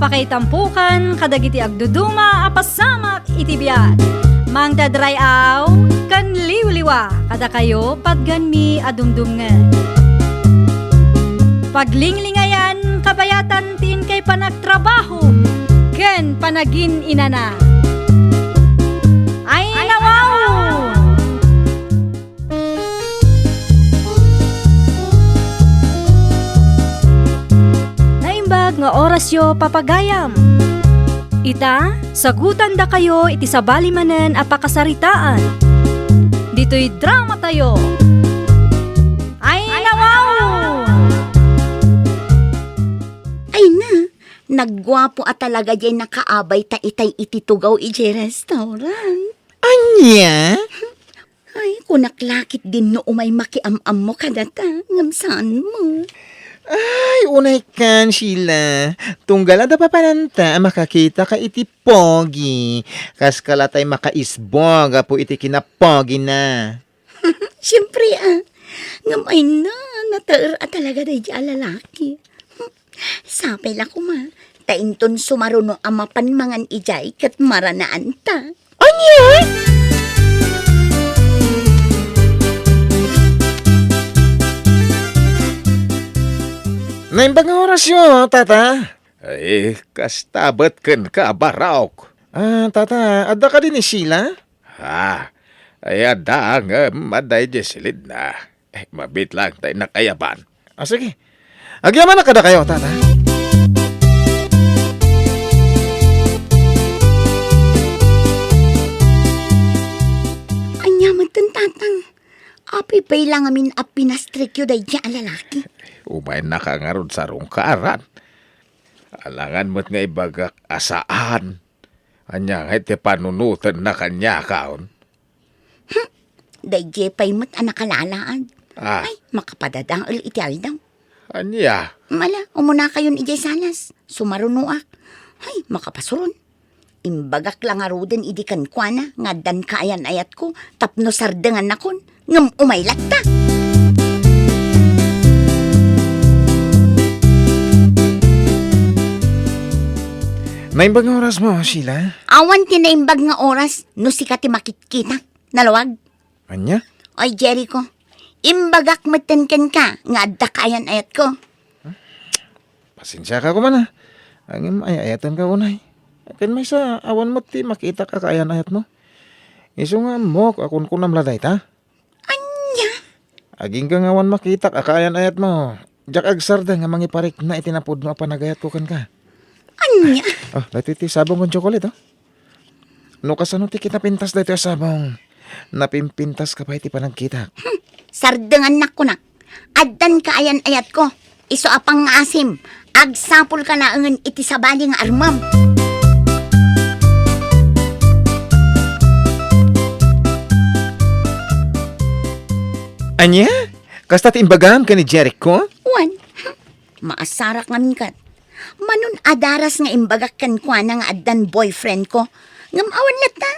Apakaitampukan kadagiti agduduma apasamak iti biat. Mangdadrayaw kan liwliwa kada kayo patgan mi adumdumngen. Paglinglingayan kabayatan tin kay panagtrabaho ken panagin inana. Ay nawaw! Naimbag nga orasyo papagayam. Ita, sagutan da kayo iti sabali manen apakasaritaan. Dito'y drama tayo. Ay nawaw! Ay na, naggwapo at talaga dyan nakaabay ta itay ititugaw iti restaurant. Anya? Ay, kunaklakit din no umay makiamam mo kadata, ngamsaan mo. Ay, unay kan, Sheila. Tunggal da pa pananta, makakita ka iti pogi. Kas kalatay makaisbog, po iti kinapogi na. Siyempre ngamay na, nataer at talaga day di alalaki. Sapay lang ko ma, tainton sumaruno amapan mangan ijay kat maranaan ta. Anya? Naimbag nga orasyon, tata. Ay, kastabat ken ka, barok. Tata, adda ka din ni Sheila? Ay adda nga, maday jesilid na. Mabit lang tayo nakayaban. Sige. Agyaman na kada kayo, tata. Anya magtantatang, apipay lang amin apinastrikyo day di alalaki. Umay nakangarod sa rungkaran. Alangan mo't nga ibagak asaan. Anya nga iti panunutan na kanya kaon. Day di pay mo't anakalalaan. Ay, makapadadang iti daw. anya? Mala, umuna kayon ijay salas. Sumarunuak. Ay, makapasuron. Imbagak lang aruden idi kankwana, nga dan kaayan ayat ko, tapno sardengan nakon, ngam umaylat ta. Naimbag nga oras mo, Sheila? Awan tinaimbag nga oras, no sikati makikita. Nalawag. Anya? Oy, Jericho, imbagak matenken ka, nga adda kaayan ayat ko. Pasensya ka ko man Ang ayayatan ka unay. Akin may sa awan mo ti makita ka kaayan ayat mo. Iso nga mo, akon ko namladay ta. Anya? Aging ka nga awan makita ka kaayan ayat mo. Jak agsarda nga mangiparik na itinapod mo panagayat ko kan ka. Anya? Dati ti sabong kong chocolate, No kasano ti kita pintas dati sabong. Napimpintas ka pa iti panagkita. Sardengan na ko na. Addan kaayan ayat ko. Iso apang nga asim. Agsapol ka na angan iti sabali nga armam. Anya? Kasta ti imbagam ka ni Jericho? Wan, maasarak ngamin kat. Manon adaras nga imbagak kan kwa nga addan boyfriend ko. Ngam awan lata.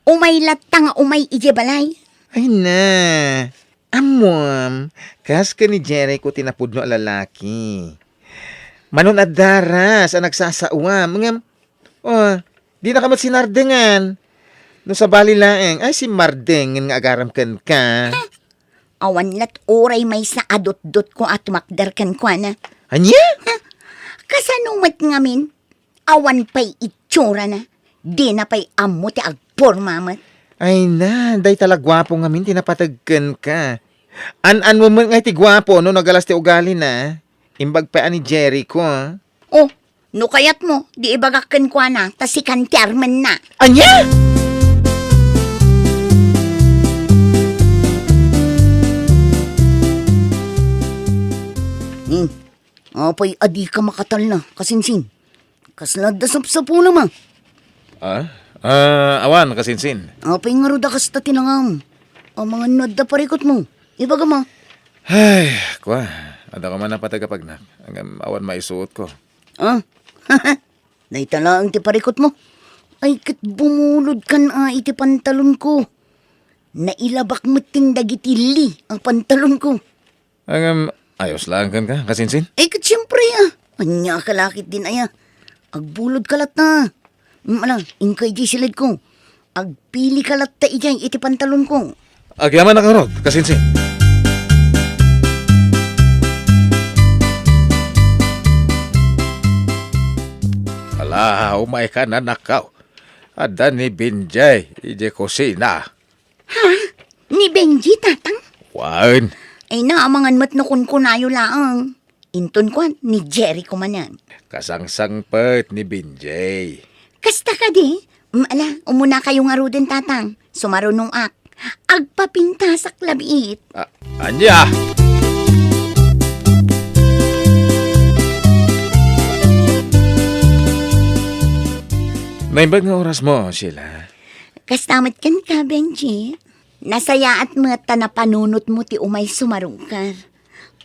Umay lata nga umay ije balay. Ay na. Amwam, kas ka ni Jericho tinapod no lalaki. Manon adaras ang nagsasauam. Ngam, di na ka mat sinardengan. No sa bali laeng, ay si Mardeng nga agaram kan ka. Awan lat oray may sa adot-dot ko at makdar kan kwa na. Anya? Kasanumat ngamin, awan pa'y itsura na. Di na pa'y amo ti agpormamat. Ay na, day talagwapo nga min, tinapatagkan ka. An mo nga iti gwapo, no nagalas ti ugali na. Imbag pa ni Jericho, Oh, no kayat mo, di ibagakan kwa na, tas si Kanterman na. Anya? Apay adi ka makatal na, kasinsin. Kaslad da sapsapo naman. Awan, kasinsin. Apay nga roda kasta tinangam. Ang mga nada parikot mo. Ibaga ma. Ay, kwa. Ada ka man na patagapagnak. Ang awan maisuot ko. Naitala ang ti parikot mo. Ay kat bumulod kan iti pantalon ko. Nailabak mo tindagitili ang pantalon ko. Ang ayos lang kan ka, kasinsin? Ay kat siyempre Anya kalakit din aya. Agbulod kalat na. Ingkay di silid ko. Agpili kalat ta ijay iti pantalon ko. Agyaman na karot, kasinsin. Ala, umay ka na nakaw. Ada ni Binjay, ije kusina. Ni Benji, tatang. Wan, Ay naamangan mat na kunkunayo laang. Inton ko ni Jerry ko manan. kasangsangpet ni Binjay. Kasta ka di. Umuna kayo nga rudin, tatang. Sumarunong ak. Agpapinta sa klabit. Anya! Naimbag nga oras mo, Sheila. Kastamat kan ka, Benji. Nasaya at mata na panunot mo ti umay sumarungkar.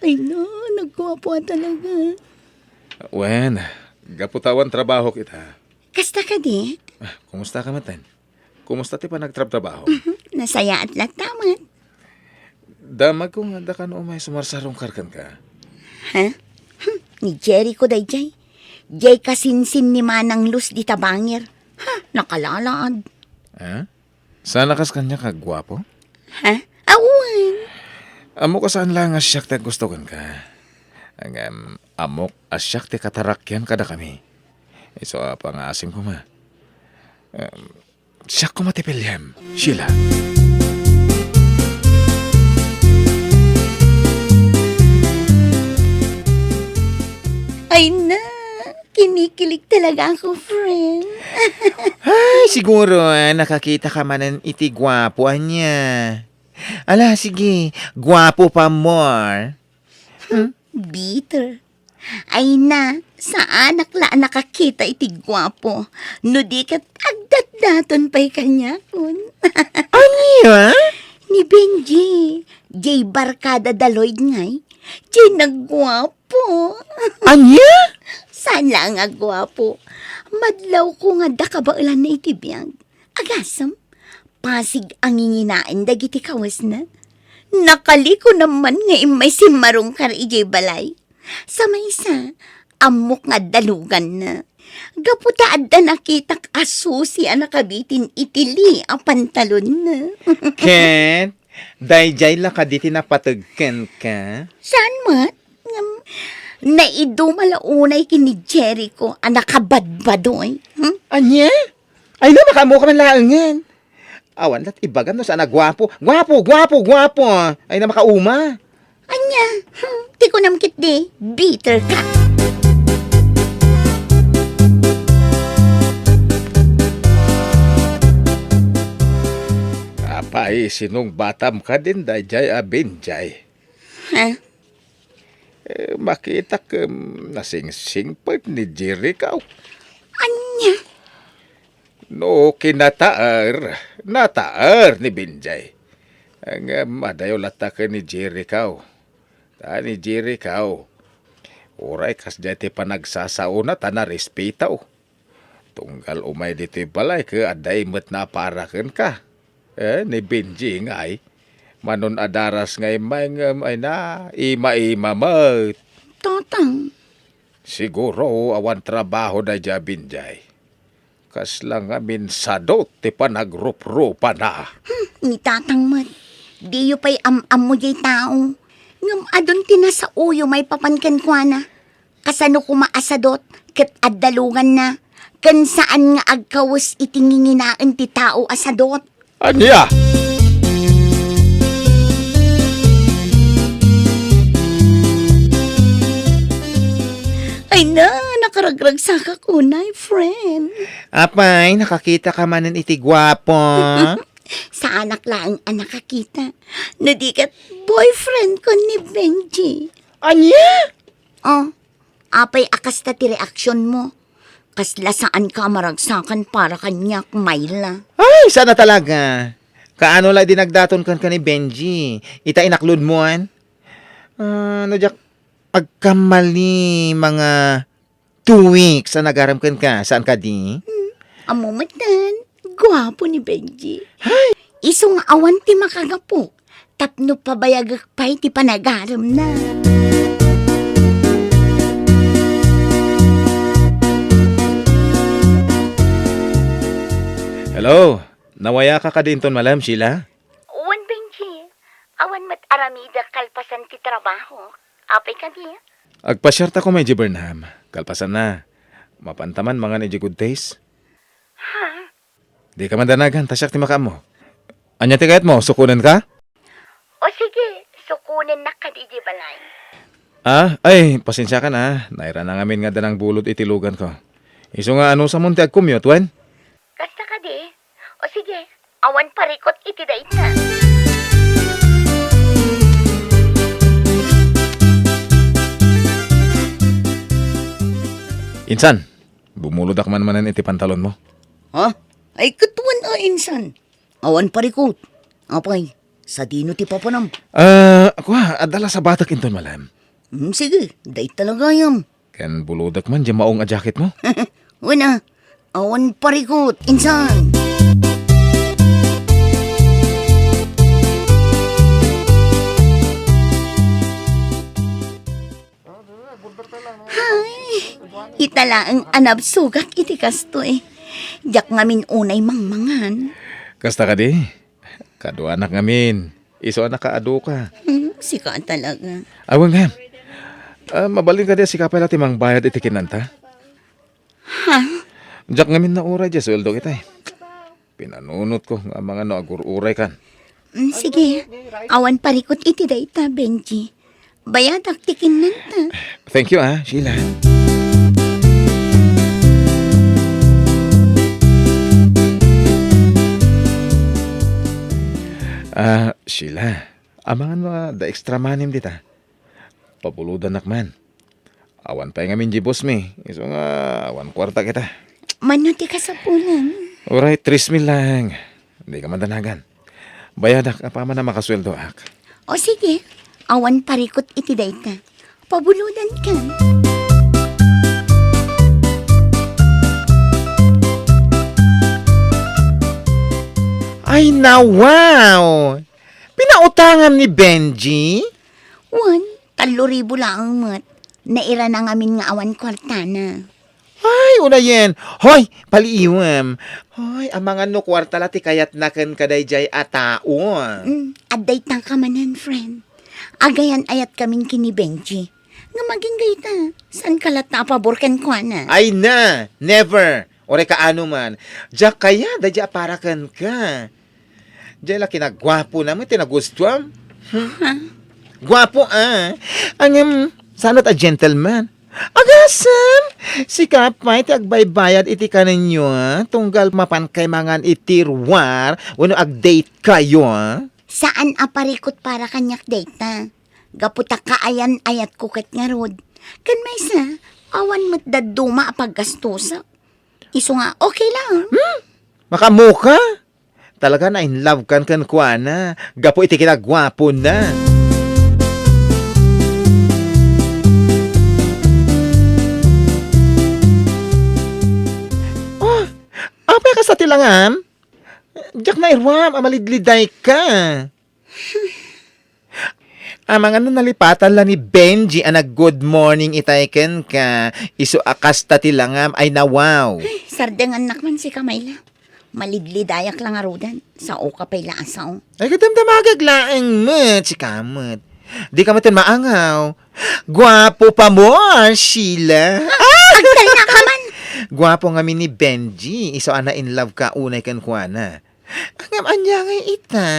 Ay na, nagkwapo talaga. Wen, gaputawan trabaho kita. Kasta ka di. Kumusta ka matan? Kumusta ti pa nagtrabaho? Nasaya at latamat. Damag kung anda ka no umay sumarsarong karkan ka. Ha? Ni Jerry ko day jay. Jay kasinsin ni Manang Luz di tabangir. Nakalalaan. Ha? Sana kas kanya kagwapo? Ha? Awan. Amo ko saan lang asyak te gusto kan ka. Ang amok asyak te katarakyan kada kami. So, pangasim ko ma. Siyak ko matipilhem, Sheila. Ay na, kinikilig talaga ako, friend. Ay, siguro nakakita ka man ng iti gwapo niya. Ala, sige, gwapo pa more. Bitter. Ay na, sa anak la nakakita iti gwapo. No di kat agdat-daton pa'y kanya kun. Anya? Ni Benji, Jay Barkada Daloyd ngay, Jay nagwapo. Anya? Sana nga gwapo. Madlaw ko nga dakabailan na itibiyag. Agasam, pasig ang inginain dagiti kawas na. Nakaliko naman nga imay si Marungkar ijay balay. Sa maysa, amok nga dalugan na. Gaputa adda nakitak asusi ang nakabitin itili ang pantalon na. Ken, dayjay la ka diti napatagken ka. Saan mat? Naidumalaunay kini Jericho ang nakabadbadoy. Anya? Ay na, makamo ka man laangan. Awan, lat ibagan no sana gwapo. Gwapo. Ay na makauma. Anya, di ko namkit di, bitter ka. Apay, sinong batam ka din dayjay Binjay. Ha? Makita ka nasingsing pa ni Jericho. Anya? No, nataar ni Binjay. Ang madayo lata ka ni Jericho. Ni Jericho. Oray kas jati pa nagsasauna ta na respetaw. Tunggal umay dito balay ka aday met na parakan ka. Ni Benji ngay. Manon adaras ngay may ay na ima-ima mat. Tatang. Siguro awan trabaho na dya Binjay. Kas lang amin sadot ti panagrup-rupa na. Ni tatang mat. Di yu pa'y am-am mo jay tao. Ngam adon tinasa uyo may papankan kwa na. Kasano kumaasadot, kat addalugan na. Kan saan nga agkawas itinginginaan ti tao asadot. Anya? Ay na, nakaragrag sa kakunay, friend. Apay, nakakita ka man ng iti gwapo. Sa anak lang ang nakakita. Nadikat boyfriend ko ni Benji. Anya? Oh, apay akas ta ti reaksyon mo. Kasla saan ka maragsakan para kanyak, Mayla. Ay, sana talaga. Kaano lang dinagdaton kan ka ni Benji? Ita inaklod mo an? Ano jak? Agkamali mga 2 weeks na nagaram kan ka. Saan ka di? Amumatan, gwapo ni Benji. Isong awan ti makagapo. Tapno pabayagak pa'y ti panagaram na. Hello, nawaya ka dinton malam, Sheila? Uwan, Benji. Awan mat aramida kalpasan ti trabaho. Apay ka di? Agpasyarta ko medyo Burnham. Kalpasan na. Mapantaman mga ni good taste. Ha? Di ka mandanagan, tasyak ti makam mo. Anya ti kayat mo, sukunan ka? O sige, sukunin na ka di balay. Ay, pasensya ka na. Naira na ngamin nga danang bulot itilugan ko. Iso nga ano sa munti ag-commute, wen? Kasta ka di? O sige, awan parikot iti dait na. Insan, bumulod ak man manan iti pantalon mo. Ha? Ay katuan insan. Awan parikot. Apay, sa dino ti papanam. Ako adala sa batak inton malam. Sige, dait talaga yam. Kan buludak man, dyan maong a jacket mo. Wana, awan parikot, insan. Hay, itala ang anab sugat iti kasto eh. Jak ngamin unay mangmangan. Kasta ka di? Kado anak ngamin. Iso anak ka ado ka. Sika talaga. Awang nga. Mabalin ka di si kapay lati mang bayad iti kinanta. Ha? Jak ngamin na uray di sweldo kita eh. Pinanunot ko nga mga no agur-uray kan. Sige, awan parikot iti dayta, Benji. Bayadak tikin nanta. Thank you Sheila. Sheila, amangan mo da extra manim dita. Pabuludan nakman. Awan pa ngamin di boss mi. Iso nga, awan kwarta kita. Manuti ka sa pulang. Alright, 3,000 lang. Hindi ka mandanagan. Bayadak, apa man na makasweldo ak. O sige, awan parikot iti dayta. Pabuludan ka. Ay na wow! Pinautangan ni Benji? 3,000 lang ang mat. Naira na ngamin nga awan kwarta na. Ay, una yan. Hoy, paliiwam. Hoy, ang mga no kwarta lati kayat nakan kadayjay atao. Aday tang kamanan, friend. Agayan ayat kaming kini Benji. Nga maging gayta. San kalat na paborkan ko na? Ay na, never. Ore ka ano man. Diyak kaya, dadya aparakan ka. Diyan lang kinagwapo naman, tinagustuam. Gwapo Angem, sanot a gentleman. Agasam, si Kapay ti agbaybayad iti kaninyo tunggal mapan kay mangan itirwar wano ag-date kayo Saan aparikot para kanyak data? Gaputa kaayan ayat kukat nga rod. Kan may sa, awan matdaduma apaggastusa. Iso nga, okay lang. Makamuka. Talaga na in love kan kuana. Gapo iti kinagwapo na. Apa ka sa tilangam? Diyak na irwam, amalidliday ka. Amang ano nalipatan la ni Benji anak good morning itayken ka. Isu akasta tilangam ay nawaw. Sardangan nakman si Kamayla. Malidlidayak lang arudan. Sa o kapay laasao. Ay kadamdamagag laeng met si kamot. Di ka matin maangaw. Gwapo pa mo, Sheila. Agtal na ka man! Gwapo nga ni Benji. Iso ana in love ka unay kan kuana. Ang anya nga ita.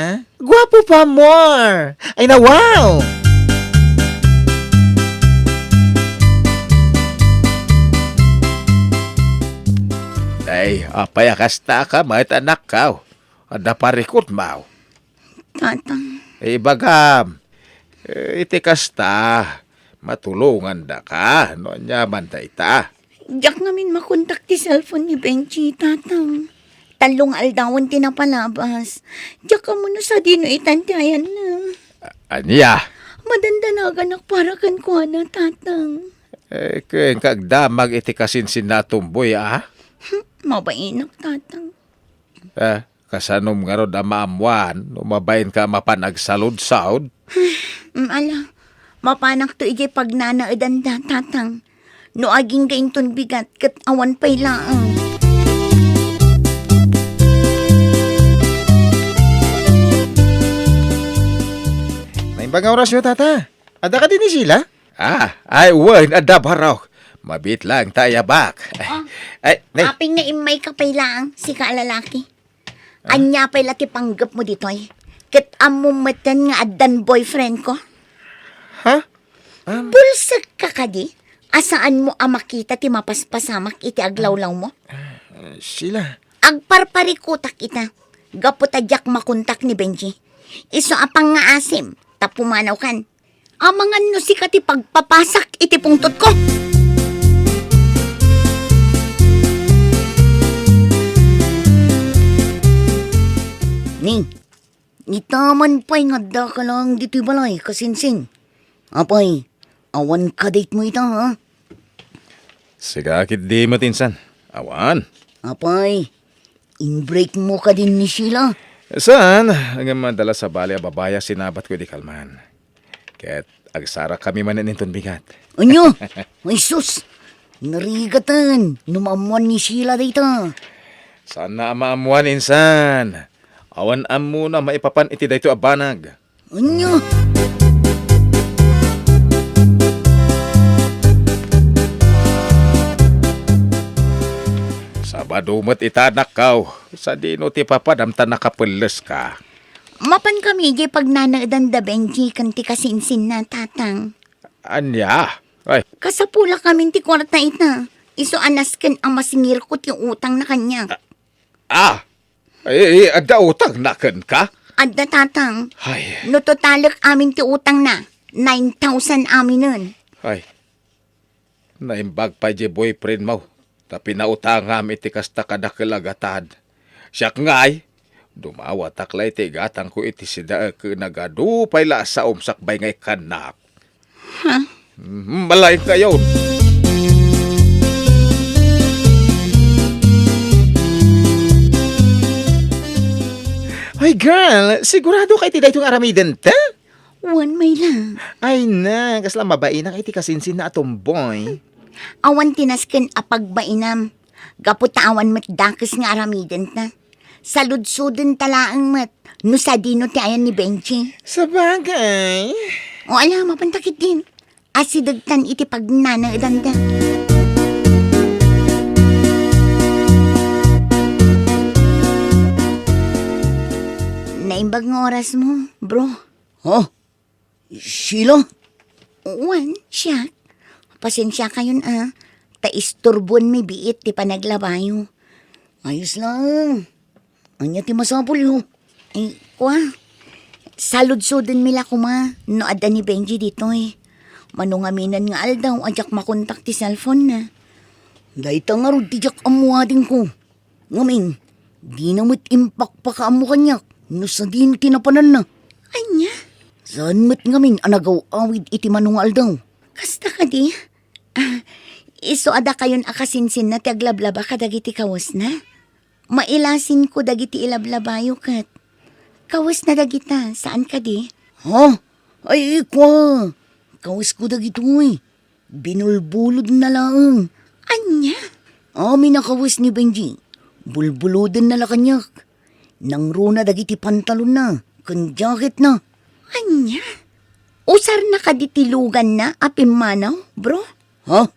Gwapo pa more. Ay na wow. Ay, apay akasta ka, mait anak ka. Ada parikot mau. Tatang, Bagam. Iti kasta. Matulungan da ka. No nya bantay ta. diyak namin makontak ti cellphone ni Benji, tatang. Talong aldawon tinapalabas. Diyak ka muna sa dino itantayan na. Anya? Madandanagan para kan ko na, tatang. Keng kagdamag iti kasin sinatumboy Mabainak, tatang. Kasanom nga ro da maamuan. Umabayin ka mapanagsalod-saod. Ala, mapanak to igi pagnanaadan da, tatang. No aging gainton bigat kat awan pay laang. Bang oras nyo, tata. Ada ka din ni sila? Ay, wan, ada baraw. Mabit lang, tayabak. Ay, nay, Aping na imay ka pay lang, si kaalalaki. Anya pay lati panggap mo ditoy. Kat amumatan nga adan boyfriend ko. Ha? Bulsag ka kadi? Asaan mo makita ti mapaspasamak iti aglawlaw mo? Sila. Agparparikutak ita. Gaputadyak makuntak ni Benji. Iso apang nga asim, tapumanaw kan. Amangan no si kati pagpapasak iti pungtot ko. Ning, nitaman pa'y ngadda ka lang dito'y balay, kasinsin. Apay, awan ka date mo ita, ha? sigakit di matinsan. Awan. Apay, in-break mo ka din ni Sheila. Saan? Ang madala sa bali a babaya sinabat ko di kalman. Ket agsara kami maninton bigat. Anyo? Ay sus! Narigatan! Numamuan ni Sheila dito. Sana maamuan insan. Awan mo na maipapan iti dayto abanag. Anyo? Sabado mo't itanak kaw. Sa dino ti papadamtan nakapeles ka. Mapan kami di pag nanaadan da Benji kanti kasinsin na tatang. Anya? Ay, Kasapula kami ti kwarta ita. Iso anas ken ang masingir ko ti utang na kanya. ada utang naken ka? Adda tatang. Ay, No totalak amin ti utang na. 9,000 amin nun. ay. Naimbag pa di boyfriend mo. Tapi nautangam iti kasta kada kalagatad. Siyak ngay. Dumawa taklay ti gatang ko iti sida ke nagadu payla sa umsakbay ngay kanak. Malay kayo. Ay, girl, sigurado kay ti daytong aramiden ta? Wan may lang. Ay na, kasla mabain ang iti kasinsin na atomboy. Awan tinasken apagbainam. Gaputawan met dakes nga aramiden ta. Saludsuden talaang met. No sa dino ti ayan ni Benji. Sa bagay. O ala, mapantakit din. Asidagtan iti pagnanaadan ta. Naimbag nga oras mo, bro. Ha? Sheila? Wan, siya. Pasensya kayon Taisturbon mi biit ti panaglabayo. Ayos lang. Anya ti masapol yo. Ay, kwa. Saludsuden mila kuma. No ada ni Benji dito eh. Manungaminan nga aldaw ajak makontak ti cellphone na. Dahita nga ro tijak amuading ko. Ngamin, di na mo't impak pa ka amu kanyak. No sa di na tinapanan na. Anya, Saan mo't ngamin anagaw awid iti manungal daw. kasta ka di? Iso ada kayon akasinsin na ti aglablaba ka dagiti kawas na. Mailasin ko dagiti ilablabayo kat. Kawas na dagita, saan ka di? Ha? Ay, kwa. Kawas ko dagito eh. Binulbulod na lang. Anya, Amin na kawas ni Benji. Bulbulodan na la kanyak. Nang runa dagiti pantalon na. Kan jacket na. anya. Usar na kaditilugan na apimanaw, bro? Ha?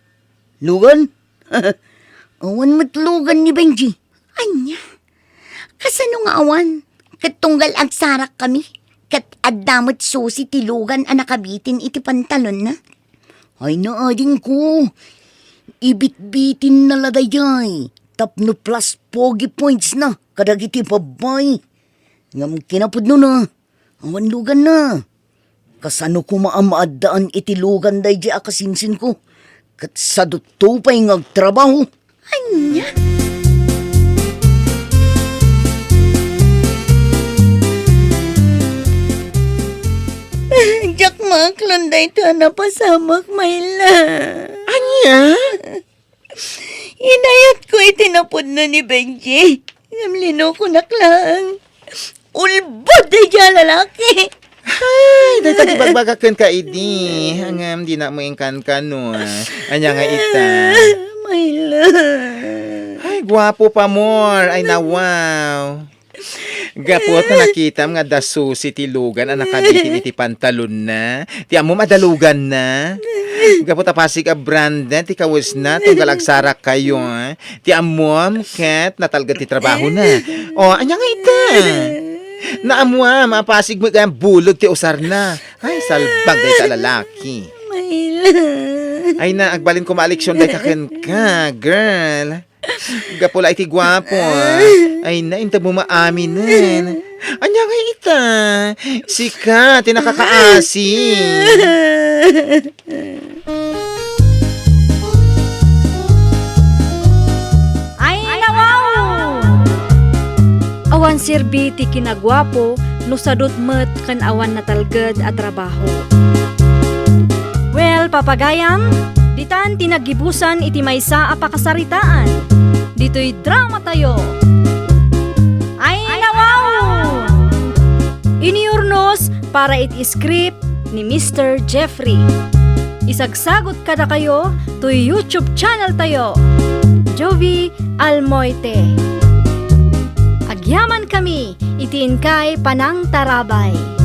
Lugan? Awan mo't lugan ni Benji. Anya, kasano nga awan? Kat tunggal agsarak kami. Kat addamot susi tilugan ang nakabitin iti pantalon na. Ay naading ko. Ibit-bitin na ladayay. Tapno plus pogi points na. Kadagiti babay. Ngam kinapod no na. Awan lugan na. Kasano ko maamaadaan iti lugan day di akasinsin ko. Kat sa duto pa'y ngagtrabaho. Anya, Jack maklonday to na pasamak, Mayla. Anya? Inayat ko itinapod na ni Benji. Namlino ko naklang. Ulbod na dyan lalaki. Ay, dahil tagi bagbagakan ka idi. Hangam, di na mo ingkan ka no. Anya nga ita. Mayla. Ay, gwapo pa more. Ay, na wow. Gapot na nakita nga daso si tilugan ang nakabitin iti pantalon na. Ti amo madalugan na. Gapot apasig a Brandon, ti kawas na, tunggal agsarak kayo. Ti amom, ket, natalga ti trabaho na. O, anya nga ita. Naamuam, apasig mo ang bulog ti usar na. Ay, salbag day ka lalaki. Ay na, agbalin ko maaliksyon day kaken ka, girl. Gapula iti gwapo. Ay na, inta mo maaminin. Anya nga ita. Sika, tinakakaasi. Ay nawaw! Awan sirbiti kinagwapo, no sadot met kan awan natalged at trabaho. Well, papagayam, ditan tinagibusan iti maysa a pakasaritaan. Dito'y drama tayo. Ay nawaw! Iniurnos para iti script ni Mr. Jeffrey. Isagsagot kada kayo to YouTube channel tayo. Jovi Almoite. Agyaman kami, itiin kay Panang Tarabay.